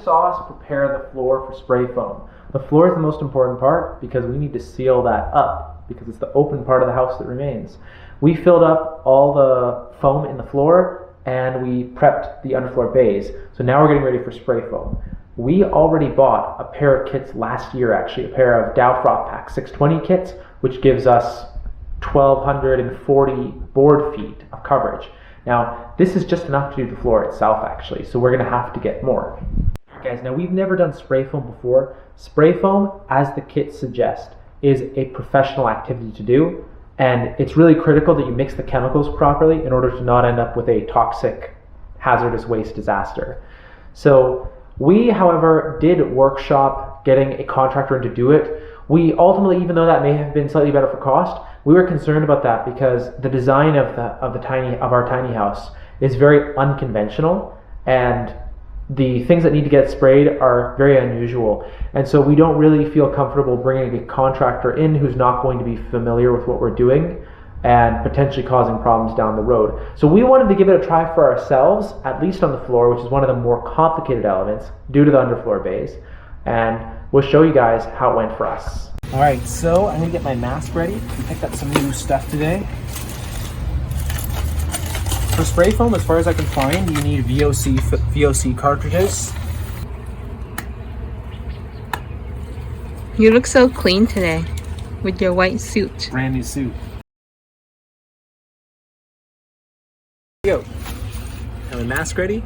saw us prepare the floor for spray foam. The floor is the most important part because we need to seal that up because it's the open part of the house that remains. We filled up all the foam in the floor and we prepped the underfloor bays. So now we're getting ready for spray foam. We already bought a pair of kits last year, actually, a pair of Dow Froth Pack 620 kits, which gives us 1,240 board feet of coverage. Now, this is just enough to do the floor itself, actually, so we're gonna have to get more. Guys, now we've never done spray foam before. Spray foam, as the kits suggest, is a professional activity to do, and it's really critical that you mix the chemicals properly in order to not end up with a toxic, hazardous waste disaster. So we, however, did workshop getting a contractor in to do it. We ultimately, even though that may have been slightly better for cost, we were concerned about that because the design of our tiny house is very unconventional, and the things that need to get sprayed are very unusual. And so we don't really feel comfortable bringing a contractor in who's not going to be familiar with what we're doing and potentially causing problems down the road. So we wanted to give it a try for ourselves, at least on the floor, which is one of the more complicated elements due to the underfloor bays. And we'll show you guys how it went for us. All right, so I'm gonna get my mask ready. We picked up some new stuff today. For spray foam, as far as I can find, you need VOC cartridges. You look so clean today with your white suit. Brand new suit. Go. Have my mask ready.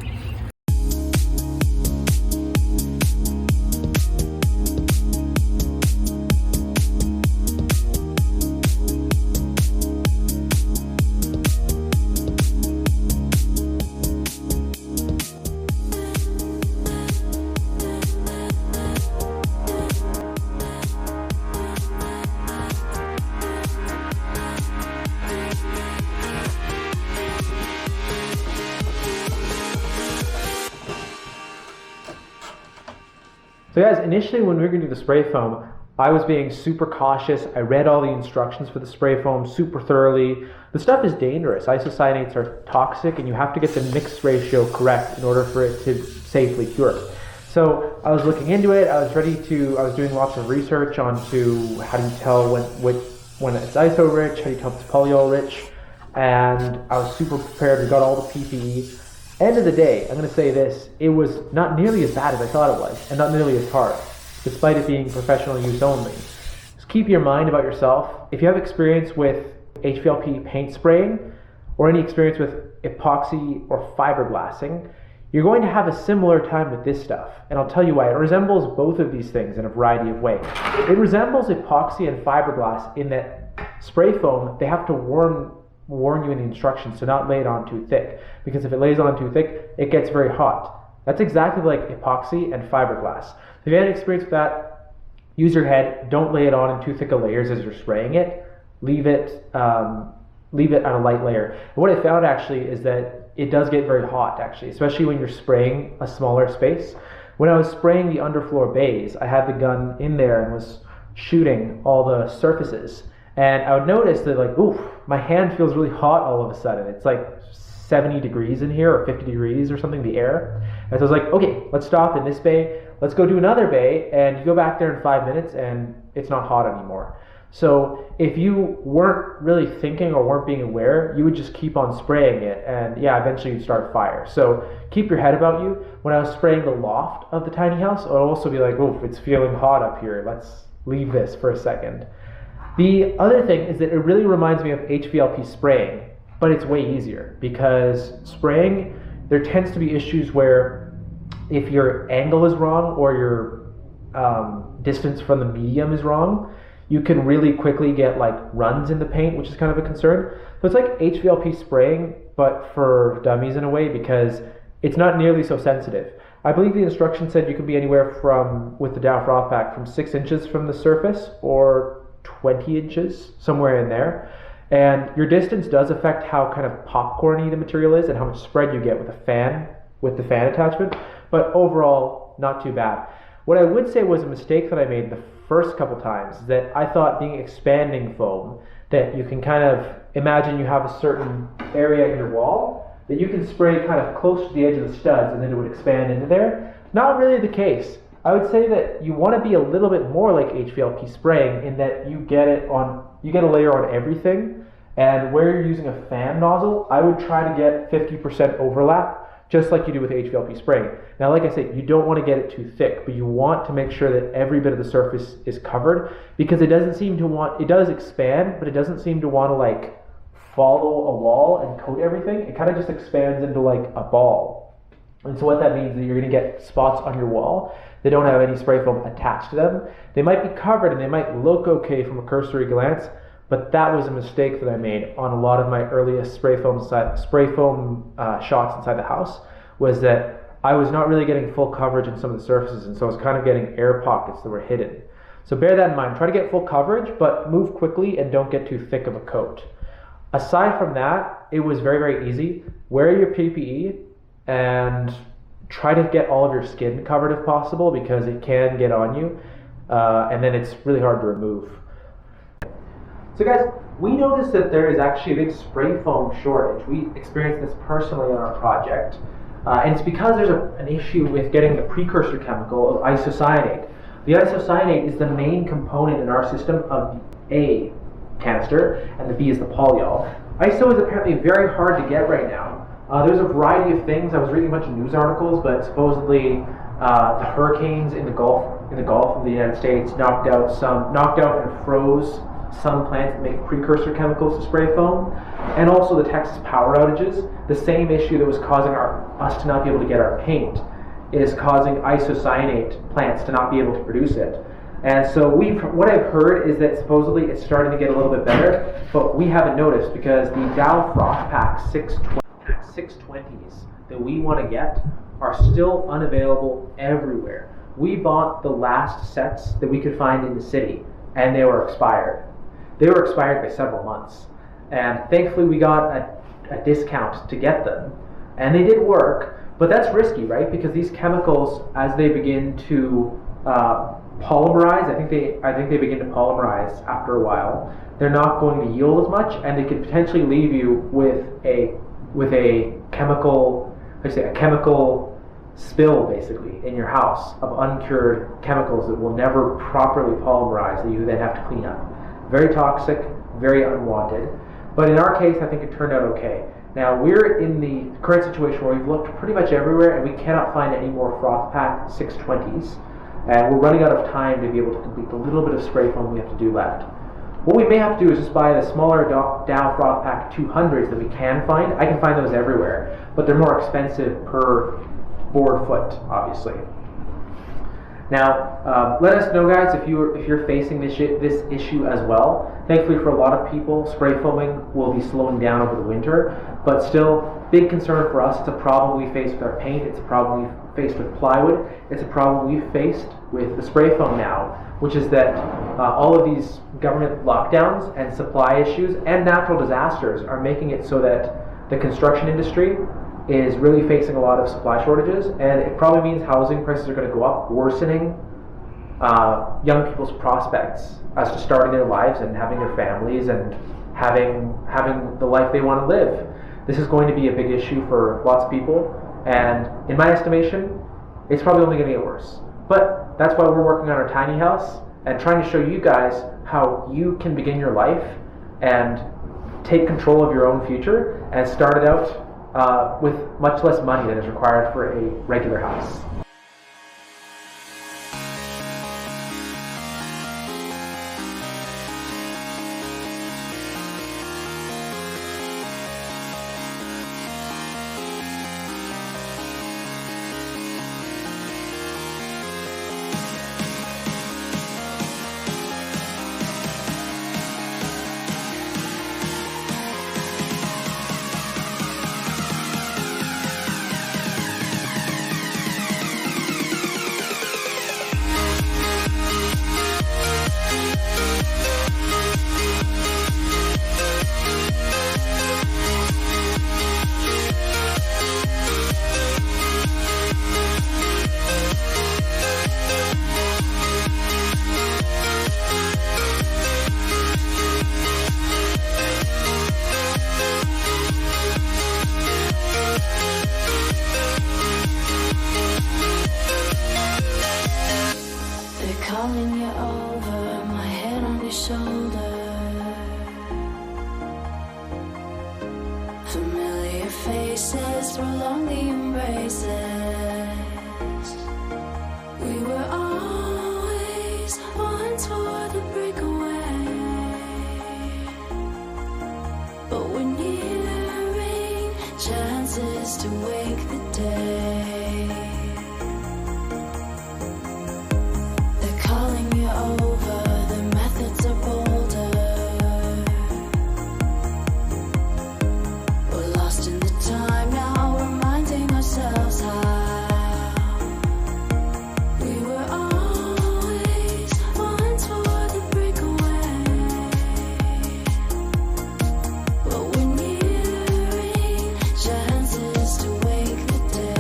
So guys, initially when we were going to do the spray foam, I was being super cautious. I read all the instructions for the spray foam super thoroughly. The stuff is dangerous. Isocyanates are toxic and you have to get the mix ratio correct in order for it to safely cure. So I was looking into it. I was doing lots of research onto how do you tell when it's iso rich, how do you tell if it's polyol rich, and I was super prepared. We got all the PPE. End of the day, I'm going to say this, it was not nearly as bad as I thought it was, and not nearly as hard, despite it being professional use only. Just keep your mind about yourself. If you have experience with HVLP paint spraying, or any experience with epoxy or fiberglassing, you're going to have a similar time with this stuff. And I'll tell you why. It resembles both of these things in a variety of ways. It resembles epoxy and fiberglass in that spray foam, they have to warn you in the instructions to not lay it on too thick, because if it lays on too thick, it gets very hot. That's exactly like epoxy and fiberglass. So if you had experience with that, use your head. Don't lay it on in too thick of layers as you're spraying it. Leave it on a light layer. And what I found actually is that it does get very hot actually, especially when you're spraying a smaller space. When I was spraying the underfloor bays, I had the gun in there and was shooting all the surfaces. And I would notice that like, oof, my hand feels really hot all of a sudden. It's like 70 degrees in here or 50 degrees or something, the air. And so I was like, okay, let's stop in this bay. Let's go do another bay. And you go back there in 5 minutes and it's not hot anymore. So if you weren't really thinking or weren't being aware, you would just keep on spraying it. And yeah, eventually you'd start a fire. So keep your head about you. When I was spraying the loft of the tiny house, I would also be like, oof, it's feeling hot up here. Let's leave this for a second. The other thing is that it really reminds me of HVLP spraying, but it's way easier because spraying, there tends to be issues where if your angle is wrong or your distance from the medium is wrong, you can really quickly get like runs in the paint, which is kind of a concern. So it's like HVLP spraying, but for dummies in a way because it's not nearly so sensitive. I believe the instruction said you could be anywhere from, with the Dow Froth Pack, from 6 inches from the surface or 20 inches, somewhere in there. And your distance does affect how kind of popcorny the material is and how much spread you get with the fan attachment, but overall, not too bad. What I would say was a mistake that I made the first couple times is that I thought being expanding foam, that you can kind of imagine you have a certain area in your wall that you can spray kind of close to the edge of the studs and then it would expand into there. Not really the case. I would say that you want to be a little bit more like HVLP spraying in that you get a layer on everything, and where you're using a fan nozzle, I would try to get 50% overlap, just like you do with HVLP spraying. Now, like I said, you don't want to get it too thick, but you want to make sure that every bit of the surface is covered, because it does expand, but it doesn't seem to want to like follow a wall and coat everything. It kind of just expands into like a ball. And so what that means is that you're going to get spots on your wall. They don't have any spray foam attached to them. They might be covered and they might look okay from a cursory glance, but that was a mistake that I made on a lot of my earliest spray foam shots inside the house, was that I was not really getting full coverage in some of the surfaces, and so I was kind of getting air pockets that were hidden. So bear that in mind. Try to get full coverage, but move quickly and don't get too thick of a coat. Aside from that, it was very, very easy. Wear your PPE and try to get all of your skin covered if possible, because it can get on you, and then it's really hard to remove. So guys, we noticed that there is actually a big spray foam shortage. We experienced this personally on our project, and it's because there's an issue with getting the precursor chemical of isocyanate. The isocyanate is the main component in our system of the A canister, and the B is the polyol. ISO is apparently very hard to get right now. There's a variety of things. I was reading a bunch of news articles, but supposedly the hurricanes in the Gulf of the United States knocked out and froze some plants that make precursor chemicals to spray foam, and also the Texas power outages. The same issue that was causing us to not be able to get our paint is causing isocyanate plants to not be able to produce it. And so what I've heard is that supposedly it's starting to get a little bit better, but we haven't noticed, because the Dow Frost Pack 620s that we want to get are still unavailable everywhere. We bought the last sets that we could find in the city, and they were expired. They were expired by several months, and thankfully we got a discount to get them, and they did work. But that's risky, right? Because these chemicals, as they begin to polymerize, I think they begin to polymerize after a while. They're not going to yield as much, and they could potentially leave you with a chemical spill basically in your house of uncured chemicals that will never properly polymerize, that you then have to clean up. Very toxic, very unwanted. But in our case, I think it turned out okay. Now, we're in the current situation where we've looked pretty much everywhere and we cannot find any more Frost Pack 620s. And we're running out of time to be able to complete the little bit of spray foam we have to do left. What we may have to do is just buy the smaller Dow Frost Pack 200s that we can find. I can find those everywhere, but they're more expensive per board foot, obviously. Now, let us know, guys, if you're facing this issue as well. Thankfully, for a lot of people, spray foaming will be slowing down over the winter, but still, big concern for us. It's a problem we face with our paint. It's a problem we faced with plywood. It's a problem we've faced with the spray foam now, which is that all of these government lockdowns and supply issues and natural disasters are making it so that the construction industry is really facing a lot of supply shortages, and it probably means housing prices are going to go up, worsening young people's prospects as to starting their lives and having their families and having the life they want to live. This is going to be a big issue for lots of people, and in my estimation, it's probably only going to get worse. But that's why we're working on our tiny house and trying to show you guys how you can begin your life and take control of your own future and start it out with much less money than is required for a regular house. kisses, prolong the embraces. We were always one toward the breakaway, but we're nearing chances to wake the day. They're calling you over, the methods are bolder. We're lost in the time now, reminding ourselves how we were always one toward the breakaway, but we're nearing chances to wake the day.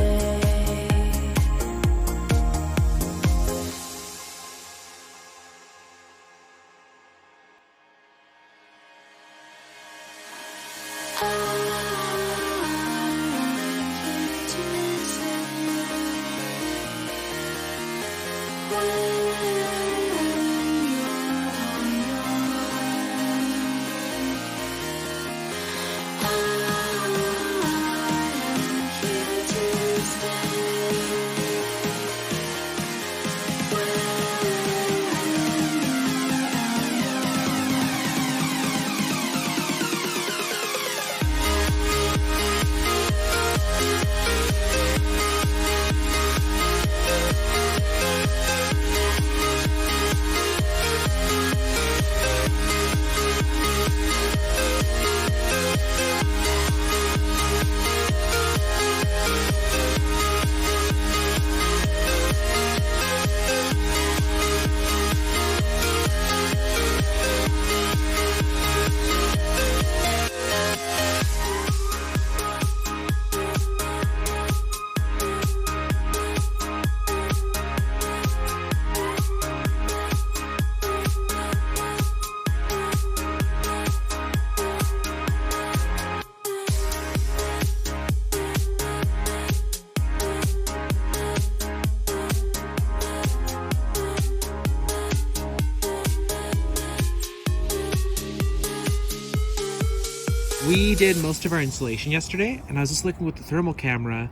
We did most of our installation yesterday, and I was just looking with the thermal camera,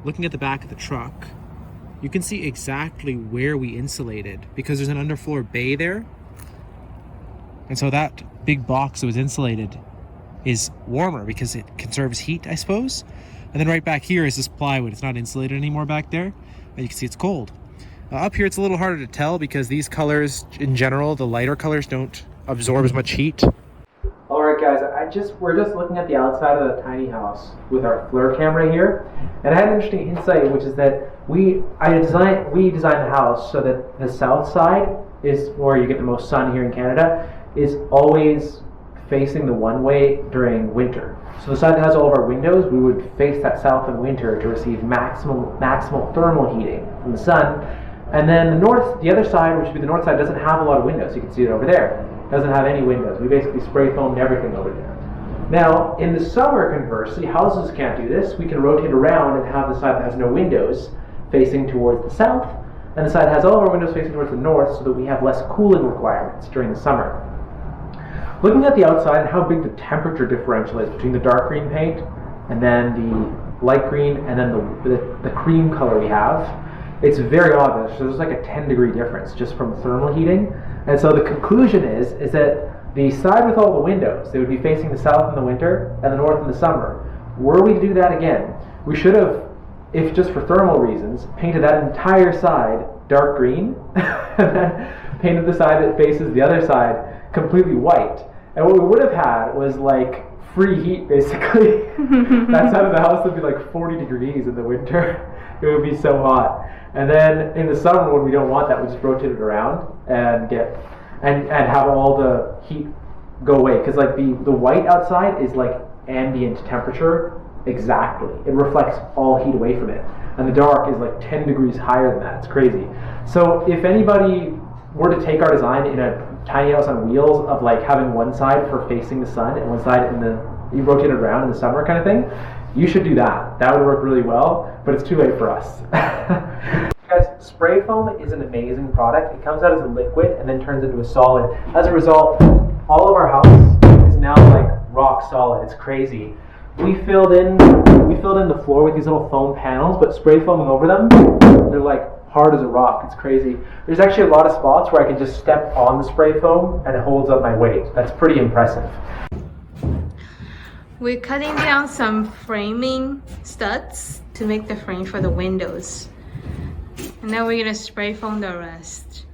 looking at the back of the truck. You can see exactly where we insulated because there's an underfloor bay there. And so that big box that was insulated is warmer because it conserves heat, I suppose. And then right back here is this plywood. It's not insulated anymore back there. And you can see it's cold. Up here it's a little harder to tell because these colors, in general, the lighter colors don't absorb as much heat. All right, guys, we're just looking at the outside of the tiny house with our FLIR camera here, and I had an interesting insight, which is that we designed the house so that the south side is where you get the most sun here in Canada, is always facing the one way during winter. So the side that has all of our windows, we would face that south in winter to receive maximal thermal heating from the sun, and then the other side, which would be the north side, doesn't have a lot of windows. You can see it over there. Doesn't have any windows. We basically spray foamed everything over there. Now, in the summer, conversely, houses can't do this. We can rotate around and have the side that has no windows facing towards the south, and the side that has all of our windows facing towards the north so that we have less cooling requirements during the summer. Looking at the outside and how big the temperature differential is between the dark green paint and then the light green and then the cream color we have, it's very obvious. So there's like a 10-degree difference just from thermal heating. And so the conclusion is that the side with all the windows, they would be facing the south in the winter and the north in the summer. Were we to do that again, we should have, if just for thermal reasons, painted that entire side dark green and then painted the side that faces the other side completely white. And what we would have had was like free heat, basically. That side of the house would be like 40 degrees in the winter. It would be so hot. And then in the summer, when we don't want that, we just rotate it around and have all the heat go away. Because like the white outside is like ambient temperature exactly. It reflects all heat away from it. And the dark is like 10 degrees higher than that. It's crazy. So if anybody were to take our design in a tiny house on wheels of like having one side for facing the sun and one side you rotate it around in the summer kind of thing, you should do that. That would work really well, but it's too late for us. Guys, spray foam is an amazing product. It comes out as a liquid and then turns into a solid. As a result, all of our house is now like rock solid. It's crazy. we filled in the floor with these little foam panels, but spray foaming over them, they're like hard as a rock. It's crazy. There's actually a lot of spots where I can just step on the spray foam and it holds up my weight. That's pretty impressive. We're cutting down some framing studs to make the frame for the windows. And then we're gonna spray foam the rest.